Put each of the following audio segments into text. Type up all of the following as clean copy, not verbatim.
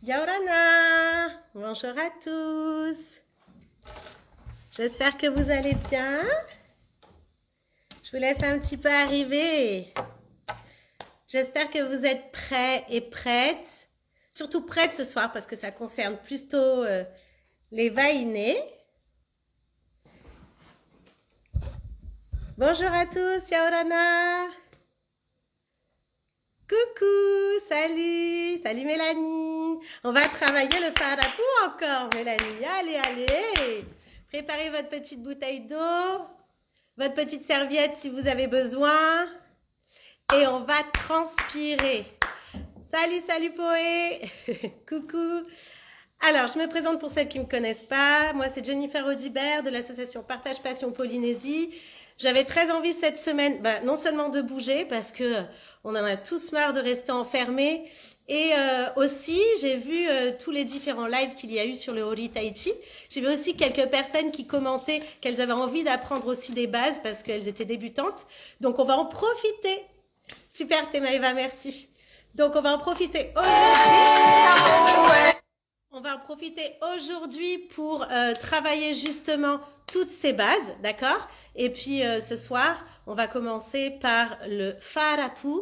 Yaorana, bonjour à tous. J'espère que vous allez bien. Je vous laisse un petit peu arriver. J'espère que vous êtes prêts et prêtes. Surtout prêtes ce soir parce que ça concerne plutôt les vaïnés. Bonjour à tous, Yaorana. Coucou, salut Mélanie. On va travailler le parapou encore, Mélanie. Allez. Préparez votre petite bouteille d'eau, votre petite serviette si vous avez besoin. Et on va transpirer. Salut Poé. Coucou. Alors, je me présente pour celles qui ne me connaissent pas. Moi, c'est Jennifer Audibert de l'association Partage Passion Polynésie. J'avais très envie cette semaine, non seulement de bouger, parce que on en a tous marre de rester enfermés, et aussi, j'ai vu tous les différents lives qu'il y a eu sur le Ori Tai-Chi. J'ai vu aussi quelques personnes qui commentaient qu'elles avaient envie d'apprendre aussi des bases, parce qu'elles étaient débutantes. Donc, on va en profiter. Super, Thémaëva, merci. Donc, on va en profiter aujourd'hui. On va en profiter aujourd'hui pour travailler justement toutes ces bases, d'accord? Et puis ce soir, on va commencer par le Farapu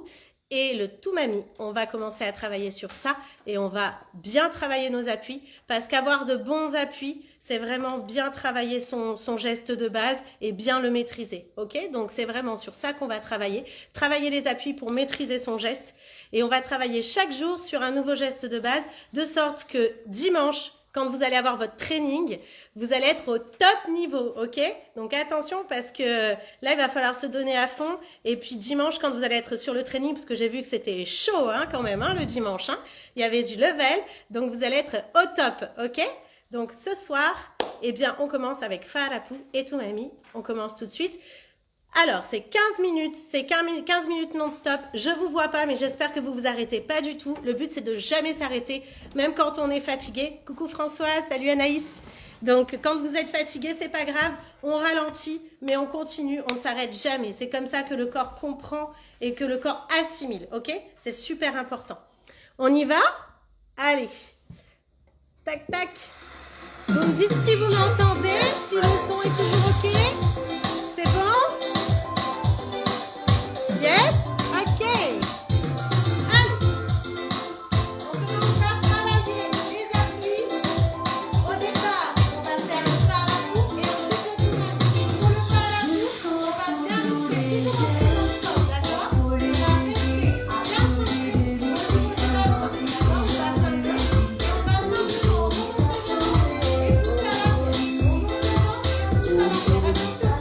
et le Tumami. On va commencer à travailler sur ça et on va bien travailler nos appuis parce qu'avoir de bons appuis, c'est vraiment bien travailler son geste de base et bien le maîtriser, ok? Donc c'est vraiment sur ça qu'on va travailler. Travailler les appuis pour maîtriser son geste et on va travailler chaque jour sur un nouveau geste de base de sorte que dimanche, quand vous allez avoir votre training, vous allez être au top niveau, ok? Donc attention parce que là, il va falloir se donner à fond. Et puis dimanche, quand vous allez être sur le training, parce que j'ai vu que c'était chaud quand même, le dimanche, il y avait du level, donc vous allez être au top, ok? Donc ce soir, eh bien, on commence avec Farapu et Tumami. On commence tout de suite. Alors, c'est 15 minutes non-stop. Je vous vois pas, mais j'espère que vous vous arrêtez pas du tout. Le but, c'est de jamais s'arrêter, même quand on est fatigué. Coucou Françoise, salut Anaïs. Donc, quand vous êtes fatigué, c'est pas grave. On ralentit, mais on continue. On ne s'arrête jamais. C'est comme ça que le corps comprend et que le corps assimile, ok? C'est super important. On y va? Allez. Tac, tac. Vous me dites si vous m'entendez, si le son est toujours ok. C'est bon? Yes? Ok. Allez. On commence par travailler les appuis. Au départ, on va faire le Farapu et ensuite le Tumami. Pour le Farapu, on va bien rester toujours en présence, d'accord? On va rester bien centré au niveau de la force, d'accord? On va faire le et on va simplement remonter le dos et tout à l'heure, on monte le ventre et tout à l'heure. Attention.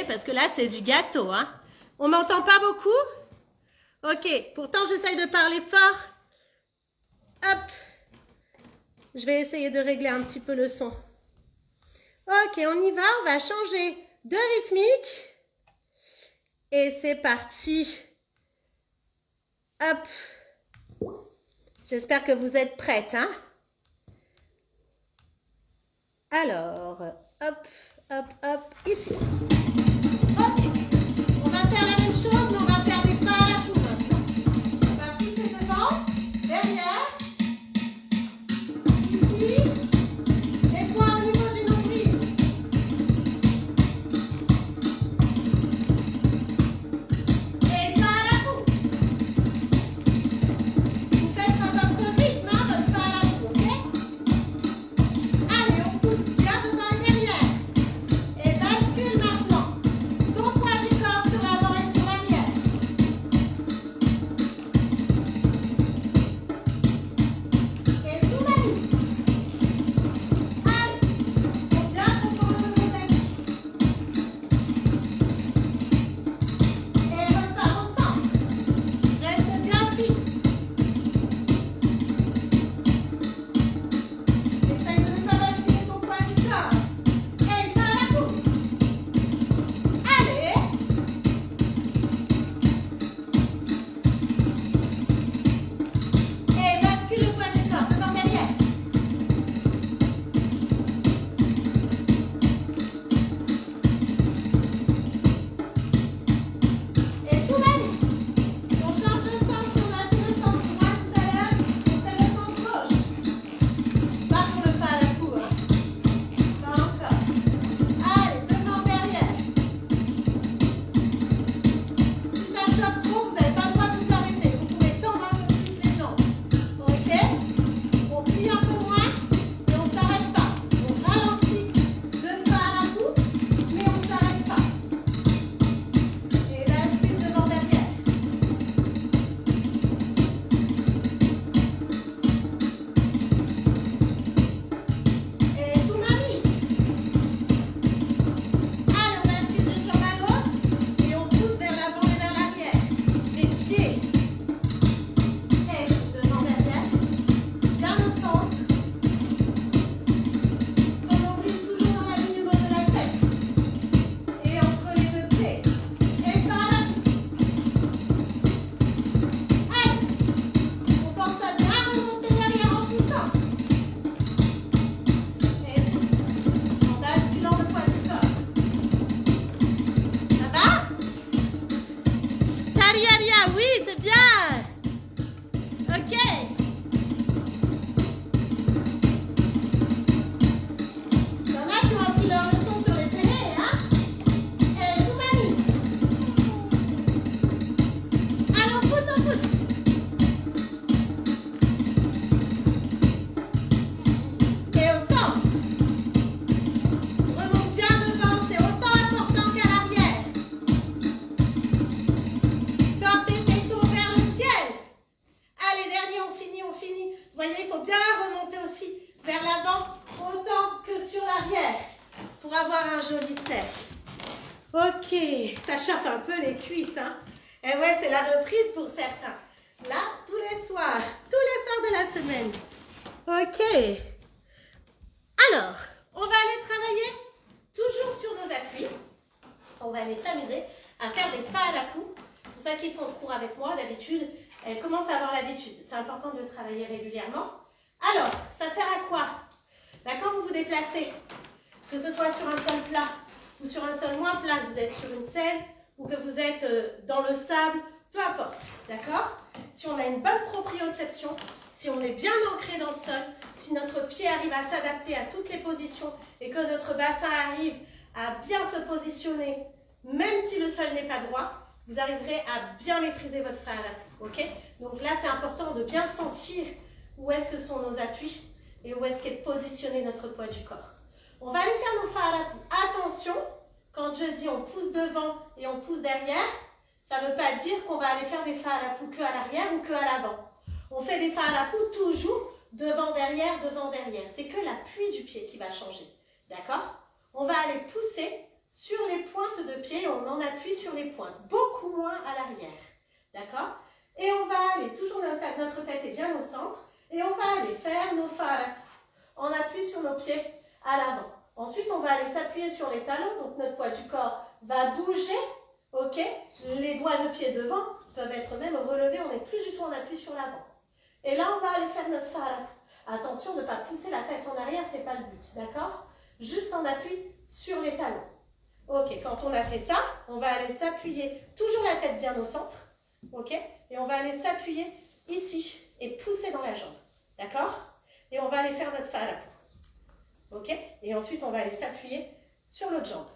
Parce que là, c'est du gâteau. Hein. On m'entend pas beaucoup? Ok. Pourtant, j'essaye de parler fort. Hop. Je vais essayer de régler un petit peu le son. Ok, on y va. On va changer de rythmique. Et c'est parti. Hop. J'espère que vous êtes prêtes. Hein? Alors, hop, hop, hop. Ici. On va faire la même chose, mais on va faire des pas à la poule maintenant. On va pousser devant, derrière, ici, et points au niveau du nombril. Et pas à la poule. Vous faites à votre rythme, hein, votre pas à la poule, ok? Allez, on pousse bien devant et derrière. Et bascule maintenant. Ton poids du corps sur l'avant et sur l'arrière. Et tout va vite. Allez, faut bien comprendre le mosaïque. Et repars au centre. Reste bien fixe. Essaye de ne pas basculer ton poids du corps. Et pas à la boue. Allez. Et bascule le poids du corps devant derrière. Et tout va vite. On change de sens. On a fait le sens droit tout à l'heure. On fait le sens gauche. Pas pour le faire à la cour. Hein. Pas encore. Allez, devant derrière. Si ça chauffe trop, vous n'avez pas le droit de vous arrêter. Vous pouvez tendre un peu plus les jambes. Ok? On plie un peu moins et on ne s'arrête pas. On ralentit le pas à la boue, mais on ne s'arrête pas. Et bascule devant derrière. Et tout manie. Allez, on bascule d'une jambe à l'autre et on pousse vers l'avant et vers l'arrière. Les pieds. Et devant derrière. Bien au centre. Ton nombril toujours dans l'alignement de la tête. Et entre les deux pieds. Et par là. Allez. On pense à bien remonter derrière en poussant. Et pousse. En basculant le poids du corps. Ça va? Cariaria, oui, c'est bien. Ok. Il y en a qui ont appris leur leçon sur les télés, hein? Et tout va mis. Allez, on pousse, on pousse. Et au centre. Remonte bien devant, c'est autant important qu'à l'arrière. Sortez tes dos vers le ciel. Allez, dernier, on finit, on finit. Vous voyez, il faut bien remonter aussi vers l'avant, autant que sur l'arrière, pour avoir un joli cercle. Ok, ça chauffe un peu les cuisses, hein. Et ouais, c'est la reprise pour certains. Là, tous les soirs de la semaine. Ok. Alors, on va aller travailler toujours sur nos appuis. On va aller s'amuser à faire des faraku. Pour ça qu'ils font le cours avec moi, d'habitude, elles commencent à avoir l'habitude. C'est important de le travailler régulièrement. Alors, ça sert à quoi? Là, quand vous vous déplacez, que ce soit sur un sol plat ou sur un sol moins plat, que vous êtes sur une scène ou que vous êtes dans le sable, peu importe, d'accord? Si on a une bonne proprioception, si on est bien ancré dans le sol, si notre pied arrive à s'adapter à toutes les positions et que notre bassin arrive à bien se positionner, même si le sol n'est pas droit, vous arriverez à bien maîtriser votre faraku, ok? Donc là, c'est important de bien sentir où est-ce que sont nos appuis et où est-ce qu'est positionné notre poids du corps. On va aller faire nos faraku. Attention, quand je dis on pousse devant et on pousse derrière, ça ne veut pas dire qu'on va aller faire des faraku que à l'arrière ou que à l'avant. On fait des faraku toujours devant, derrière. C'est que l'appui du pied qui va changer, d'accord? On va aller pousser sur les pointes de pied et on en appuie sur les pointes, beaucoup moins à l'arrière, d'accord? Et on va aller, toujours notre tête est bien au centre, et on va aller faire nos faraku. On appuie sur nos pieds à l'avant. Ensuite, on va aller s'appuyer sur les talons, donc notre poids du corps va bouger, ok? Les doigts de pied devant peuvent être même relevés, on n'est plus du tout en appui sur l'avant. Et là, on va aller faire notre faraku. Attention de ne pas pousser la fesse en arrière, ce n'est pas le but, d'accord? Juste en appui sur les talons. Ok, quand on a fait ça, on va aller s'appuyer, toujours la tête bien au centre, ok? Et on va aller s'appuyer ici et pousser dans la jambe, d'accord? Et on va aller faire notre faraku, ok? Et ensuite, on va aller s'appuyer sur l'autre jambe.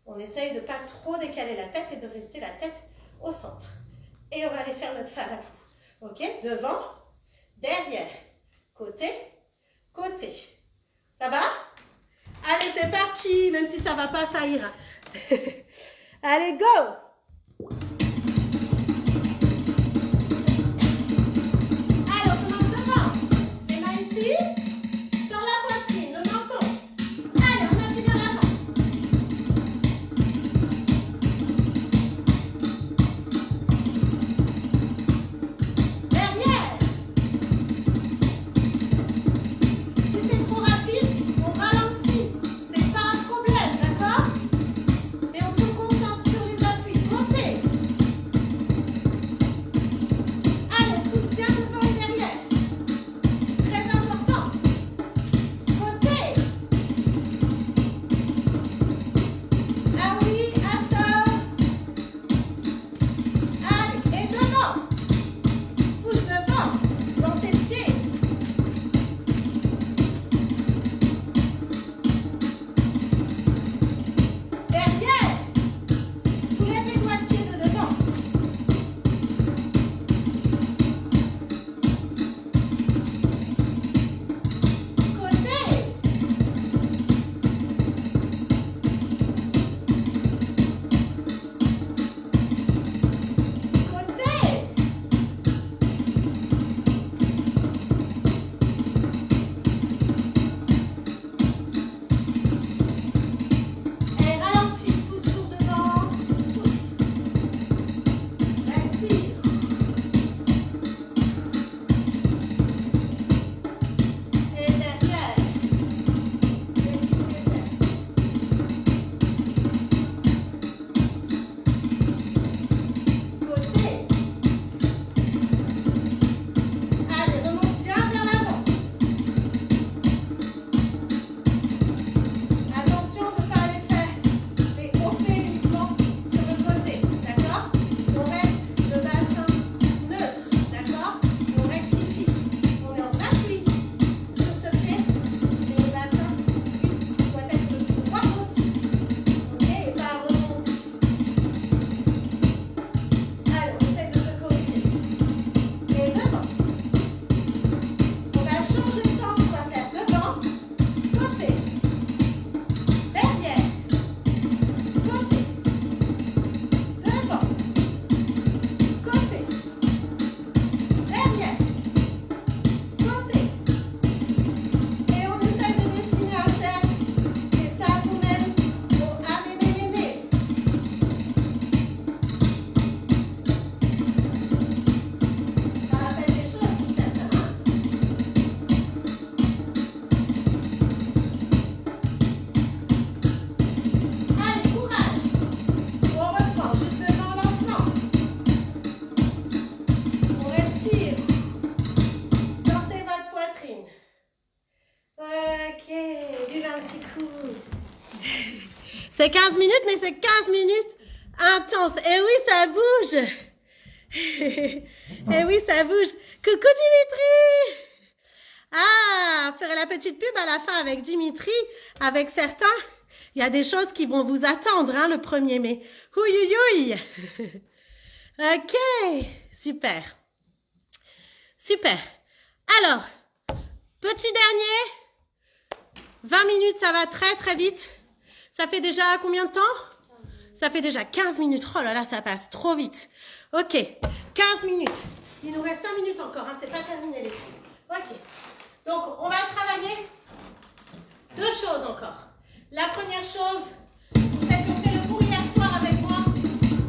On essaye de ne pas trop décaler la tête et de rester la tête au centre. Et on va aller faire notre faraku, ok? Devant, derrière, côté, côté. Ça va? Allez, c'est parti. Même si ça ne va pas, ça ira. Allez, go! Allez, on commence devant. Les mains ici, sur la poitrine, le menton. Allez, on appuie vers l'avant. Derrière. Si c'est trop rapide, on ralentit. C'est pas un problème, d'accord? Mais on se concentre sur les appuis. un petit coup. C'est 15 minutes, mais c'est 15 minutes intenses. Et oui, ça bouge. Et oui, ça bouge. Coucou Dimitri. Ah, faire la petite pub à la fin avec Dimitri, avec certains. Il y a des choses qui vont vous attendre, hein, le 1er mai. Ouïe, ouïe. Ok, super. Super. Alors, petit dernier. 20 minutes, ça va très très vite. Ça fait déjà combien de temps? Ça fait déjà 15 minutes. Oh là là, ça passe trop vite. Ok, 15 minutes. Il nous reste 5 minutes encore, hein, c'est pas terminé les filles. Ok, donc on va travailler 2 choses encore. La première chose, celle qu'on fait le cours hier soir avec moi,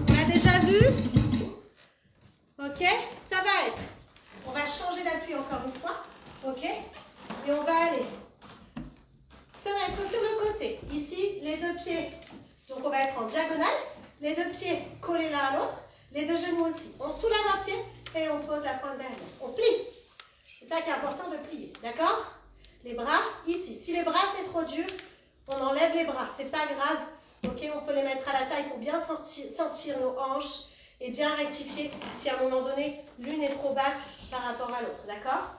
on l'a déjà vu. Ok, ça va être, on va changer d'appui encore une fois. Ok, et on va aller se mettre sur le côté. Ici, les 2 pieds, donc on va être en diagonale. Les 2 pieds collés l'un à l'autre. Les 2 genoux aussi. On soulève un pied et on pose la pointe derrière. On plie. C'est ça qui est important de plier. D'accord? Les bras ici. Si les bras c'est trop dur, on enlève les bras. C'est pas grave. Ok? On peut les mettre à la taille pour bien sentir nos hanches et bien rectifier si à un moment donné l'une est trop basse par rapport à l'autre. D'accord?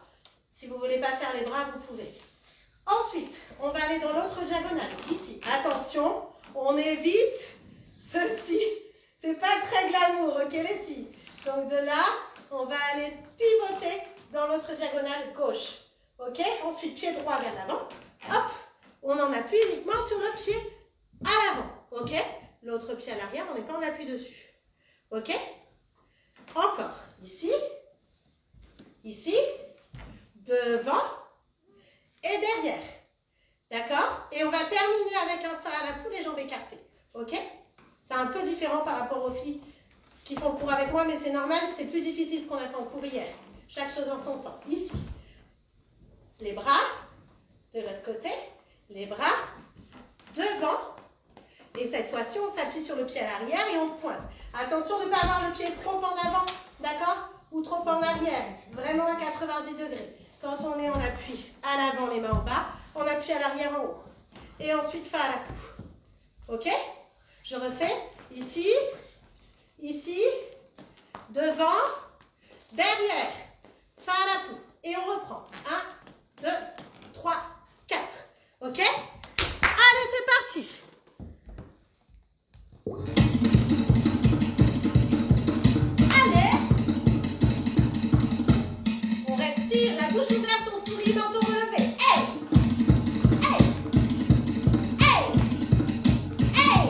Si vous ne voulez pas faire les bras, vous pouvez. Ensuite, on va aller dans l'autre diagonale. Ici. Attention, on évite ceci. C'est pas très glamour, ok les filles? Donc de là, on va aller pivoter dans l'autre diagonale gauche. Ok? Ensuite, pied droit vers l'avant. Hop! On en appuie uniquement sur le pied à l'avant. Ok? L'autre pied à l'arrière, on n'est pas en appui dessus. Ok? Encore. Ici. Ici. Devant. Et derrière. D'accord? Et on va terminer avec un phare à la poule, les jambes écartées. Ok? C'est un peu différent par rapport aux filles qui font le cours avec moi, mais c'est normal, c'est plus difficile ce qu'on a fait en cours hier. Chaque chose en son temps. Ici, les bras de l'autre côté, les bras devant. Et cette fois-ci, on s'appuie sur le pied à l'arrière et on pointe. Attention de ne pas avoir le pied trop en avant, d'accord? Ou trop en arrière, vraiment à 90 degrés. Quand on est en appui à l'avant, les mains en bas, on appuie à l'arrière en haut. Et ensuite, fa à la poule. Ok? Je refais, ici, ici, devant, derrière, fa à la poule. Et on reprend. 1, 2, 3, 4. Ok? Allez, c'est parti. Allez. On respire, la bouche ouverte, on sourit dans ton relevé. Hey! Hey! Hey! Hey!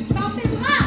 Tends tes bras.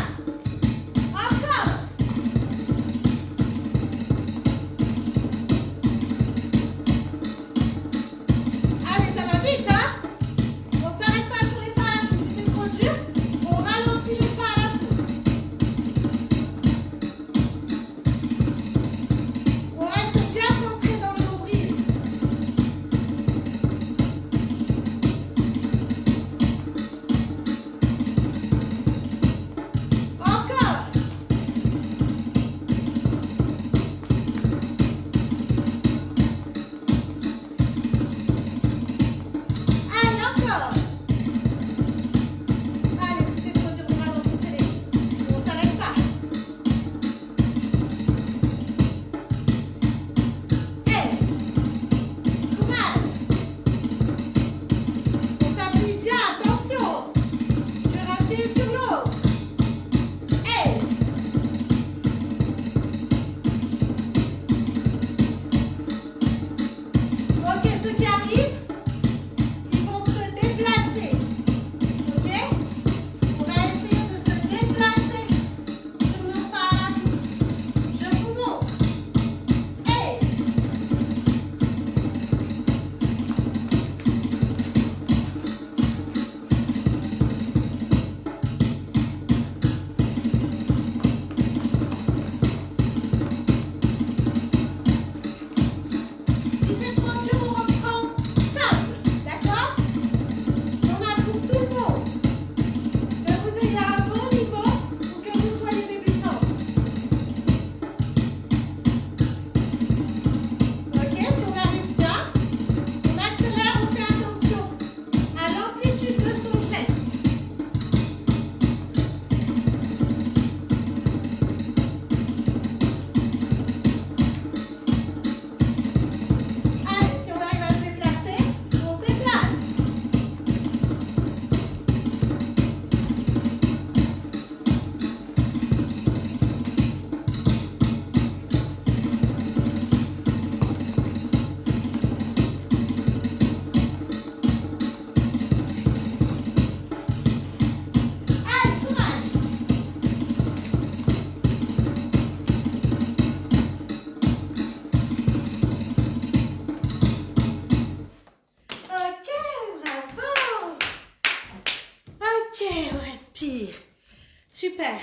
Super.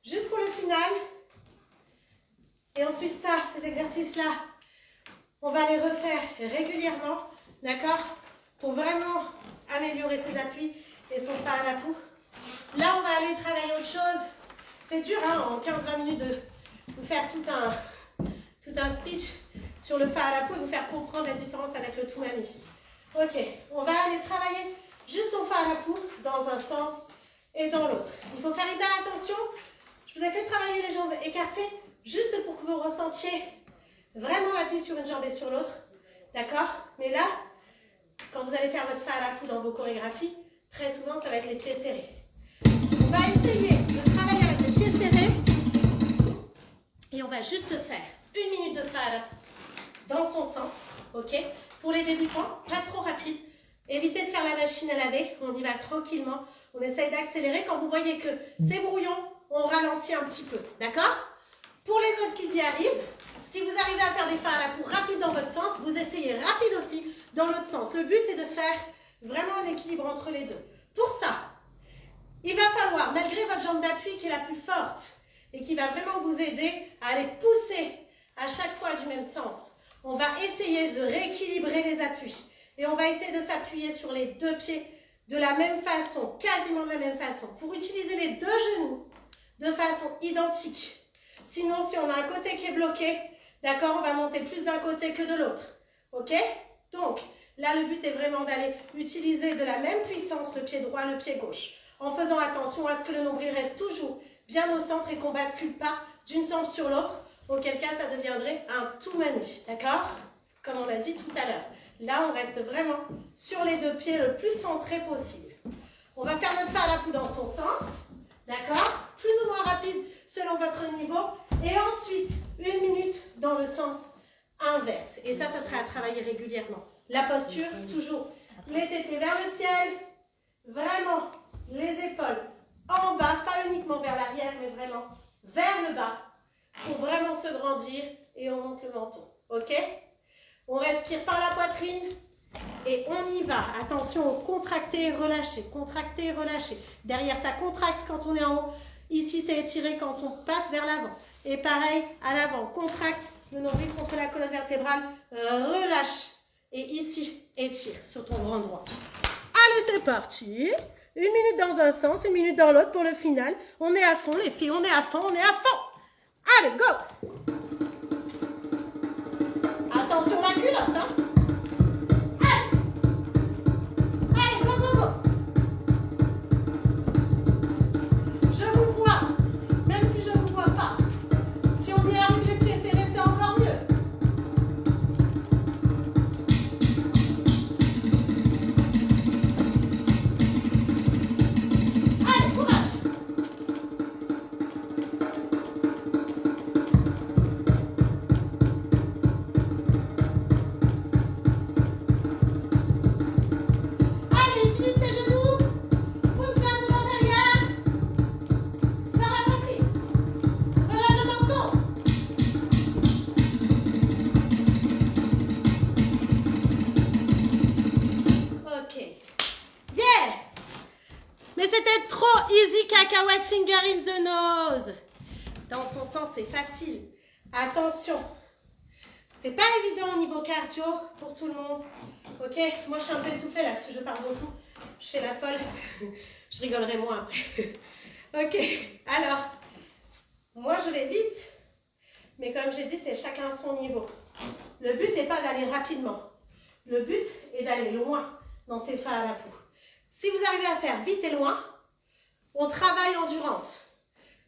Juste pour le final. Et ensuite ça, ces exercices-là, on va les refaire régulièrement, d'accord? Pour vraiment améliorer ses appuis et son pas à la poux. Là, on va aller travailler autre chose. C'est dur, hein, en 15-20 minutes de vous faire tout un speech sur le fa à la poux et vous faire comprendre la différence avec le Toumami. Ok, on va aller travailler juste son fa à la poux dans un sens et dans l'autre. Il faut faire hyper attention. Je vous ai fait travailler les jambes écartées juste pour que vous ressentiez vraiment l'appui sur une jambe et sur l'autre. D'accord? Mais là, quand vous allez faire votre fa à la poux dans vos chorégraphies, très souvent, ça va être les pieds serrés. On va essayer de travailler avec les pieds serrés et on va juste faire 1 minute de fa à la poux dans son sens, ok? Pour les débutants, pas trop rapide. Évitez de faire la machine à laver, on y va tranquillement. On essaye d'accélérer. Quand vous voyez que c'est brouillon, on ralentit un petit peu, d'accord? Pour les autres qui y arrivent, si vous arrivez à faire des fa à la poux rapides dans votre sens, vous essayez rapide aussi dans l'autre sens. Le but, c'est de faire vraiment un équilibre entre les deux. Pour ça, il va falloir, malgré votre jambe d'appui qui est la plus forte et qui va vraiment vous aider à aller pousser à chaque fois du même sens, on va essayer de rééquilibrer les appuis. Et on va essayer de s'appuyer sur les deux pieds de la même façon, quasiment de la même façon, pour utiliser les deux genoux de façon identique. Sinon, si on a un côté qui est bloqué, d'accord, on va monter plus d'un côté que de l'autre. Ok? Donc, là, le but est vraiment d'aller utiliser de la même puissance le pied droit, le pied gauche, en faisant attention à ce que le nombril reste toujours bien au centre et qu'on ne bascule pas d'une jambe sur l'autre, auquel cas ça deviendrait un Toumami, d'accord? Comme on l'a dit tout à l'heure. Là, on reste vraiment sur les deux pieds le plus centré possible. On va faire notre fa à la poux dans son sens, d'accord? Plus ou moins rapide selon votre niveau. Et ensuite, 1 minute dans le sens inverse. Et ça sera à travailler régulièrement. La posture, toujours les tétés vers le ciel. Vraiment, les épaules en bas, pas uniquement vers l'arrière, mais vraiment vers le bas. Pour vraiment se grandir et on monte le menton. Ok? On respire par la poitrine et on y va. Attention, contracter et relâcher. Contracter et relâcher. Derrière, ça contracte quand on est en haut. Ici, c'est étiré quand on passe vers l'avant. Et pareil, à l'avant, contracte le nombril contre la colonne vertébrale. Relâche. Et ici, étire sur ton grand droit. Allez, c'est parti. 1 minute dans un sens, 1 minute dans l'autre pour le final. On est à fond, les filles. On est à fond, on est à fond. Allez, go! Attention la culotte, hein? Allez! Allez, go, go, go! Je vous vois, même si je ne vous vois pas. Si on y arrive les pieds serrés, c'est encore mieux. Allez, courage! Cacahuète finger in the nose. Dans son sens, c'est facile. Attention. C'est pas évident au niveau cardio pour tout le monde. Ok? Moi, je suis un peu essoufflée là parce que je parle beaucoup. Je fais la folle. Je rigolerai moins après. Ok. Alors, moi, je vais vite. Mais comme j'ai dit, c'est chacun à son niveau. Le but n'est pas d'aller rapidement. Le but est d'aller loin dans ces fa à la poux. Si vous arrivez à faire vite et loin, on travaille l'endurance.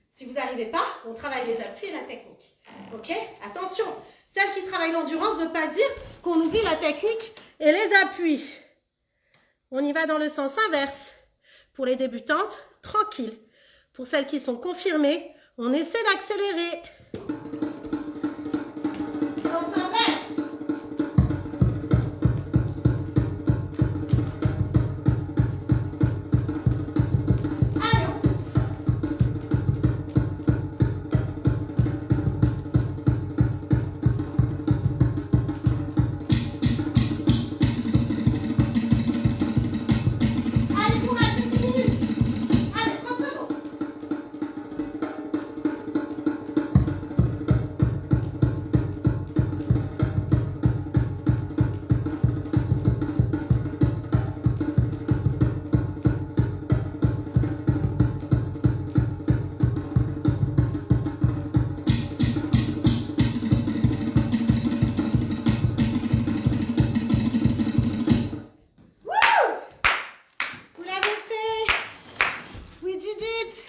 Si vous n'arrivez pas, on travaille les appuis et la technique. Ok? Attention, celle qui travaille l'endurance ne veut pas dire qu'on oublie la technique et les appuis. On y va dans le sens inverse. Pour les débutantes, tranquille. Pour celles qui sont confirmées, on essaie d'accélérer. Sens inverse. Allez, courage, 1 minute. Allez, 30 secondes. did it.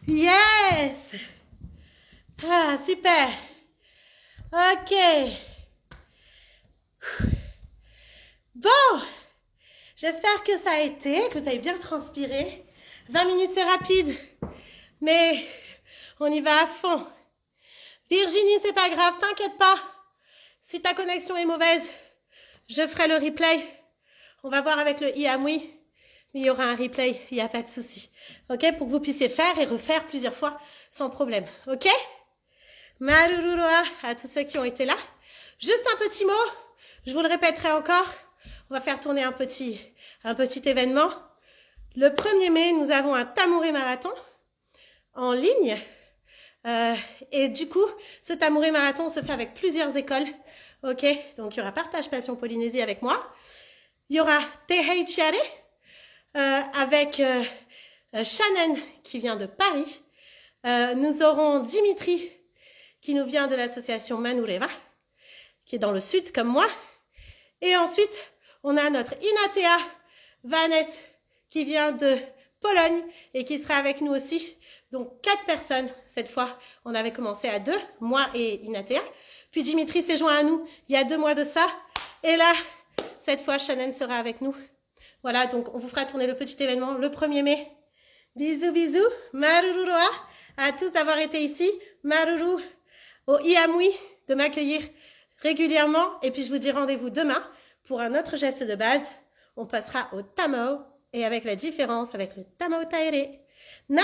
Yes. Ah, super. Ok. Bon. J'espère que ça a été, que vous avez bien transpiré. 20 minutes, c'est rapide. Mais on y va à fond. Virginie, c'est pas grave, t'inquiète pas. Si ta connexion est mauvaise, je ferai le replay. On va voir avec le Iamui. Mais il y aura un replay, il n'y a pas de souci. Ok? Pour que vous puissiez faire et refaire plusieurs fois sans problème. Ok? Marururoa à tous ceux qui ont été là. Juste un petit mot. Je vous le répéterai encore. On va faire tourner un petit événement. Le 1er mai, nous avons un Tamouré Marathon en ligne. Et du coup, ce Tamouré Marathon se fait avec plusieurs écoles. Ok? Donc, il y aura Partage Passion Polynésie avec moi. Il y aura Tehei Chiare avec Shannon qui vient de Paris. Nous aurons Dimitri qui nous vient de l'association Manureva, qui est dans le sud comme moi. Et ensuite, on a notre Inatea Vanessa qui vient de Pologne et qui sera avec nous aussi. Donc 4 personnes cette fois. On avait commencé à 2, moi et Inatea. Puis Dimitri s'est joint à nous il y a 2 mois de ça. Et là, cette fois, Shannon sera avec nous. Voilà, donc on vous fera tourner le petit événement le 1er mai. Bisous, bisous. Marururoa à tous d'avoir été ici. Maruru au Iamui de m'accueillir régulièrement. Et puis je vous dis rendez-vous demain pour un autre geste de base. On passera au Tamao et avec la différence avec le Tamao Taere. Nana!